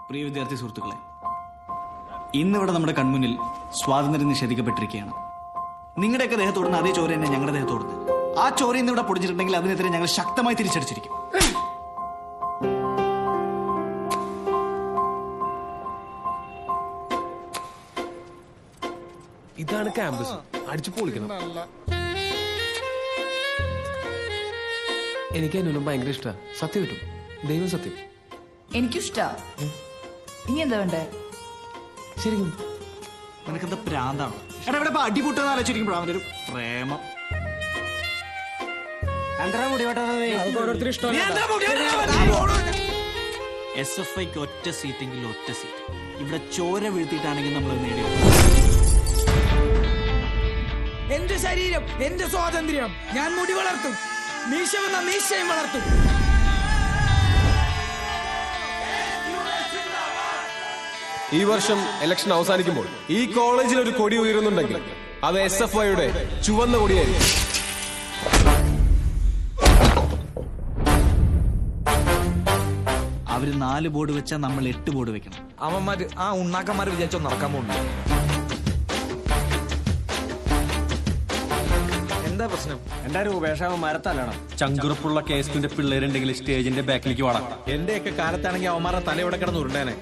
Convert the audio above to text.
പ്രിയ വിദ്യാർത്ഥി സുഹൃത്തുക്കളെ, ഇന്നിവിടെ നമ്മുടെ കൺമുന്നിൽ സ്വാതന്ത്ര്യം നിഷേധിക്കപ്പെട്ടിരിക്കുകയാണ്. നിങ്ങളുടെയൊക്കെ ദേഹത്തോടുന്ന അതേ ചോര തന്നെ ഞങ്ങളുടെ ദേഹത്തോടുന്നത്. ആ ചോര ഇന്ന് ഇവിടെ പൊടിച്ചിട്ടുണ്ടെങ്കിൽ അതിനെതിരെ ഞങ്ങൾ ശക്തമായി തിരിച്ചടിച്ചിരിക്കും. ഇതാണ് ക്യാമ്പസ്. അടിച്ചു പൊളിക്കണം. എനിക്ക് അതിനും ഭയങ്കര ഇഷ്ടമാണ്. സത്യം കിട്ടും, ദൈവം സത്യം. എനിക്കിഷ്ടാ. ഇനി എന്താ വേണ്ടേ? ശരിക്കും നിനക്കെന്താ പ്രാന്താണ്? എടാ ഇവിടെ അടിപൊട്ടെന്ന് ആലോചിച്ചിരിക്കുമ്പോഴാണ് അവൻ്റെ ഒരു പ്രേമം. SFIക്ക് ഒറ്റ സീറ്റെങ്കിൽ ഒറ്റ സീറ്റ്. ഇവിടെ ചോര വീഴ്ത്തിയിട്ടാണെങ്കിൽ നമ്മൾ നേടിയത്. എന്റെ ശരീരം, എന്റെ സ്വാതന്ത്ര്യം. ഞാൻ മുടി വളർത്തും, മീശ വന്ന മീശയും വളർത്തും. ഈ വർഷം ഇലക്ഷൻ അവസാനിക്കുമ്പോൾ ഈ കോളേജിൽ ഒരു കൊടി ഉയരുന്നുണ്ടെങ്കിൽ അത് SFIയുടെ ചുവന്ന കൊടിയായിരിക്കും. അവര് 4 ബോർഡ് വെച്ചാൽ നമ്മൾ 8 ബോർഡ് വെക്കണം. അവന്മാര് ആ ഉണ്ണാക്കന്മാര് വിചാരിച്ചോ നടക്കാൻ പോകുന്നു. എന്താ പ്രശ്നം? എന്താ രൂപേഷാവ് മരത്തല്ലണം. ചങ്കുറപ്പുള്ള കേസിന്റെ പിള്ളേരുണ്ടെങ്കിൽ സ്റ്റേജിന്റെ ബാക്കിലേക്ക് വാടാം. എന്റെയൊക്കെ കാലത്താണെങ്കിൽ അവന്മാരുടെ തലയോടെ കിടന്ന് ഉരുണ്ടേനെ.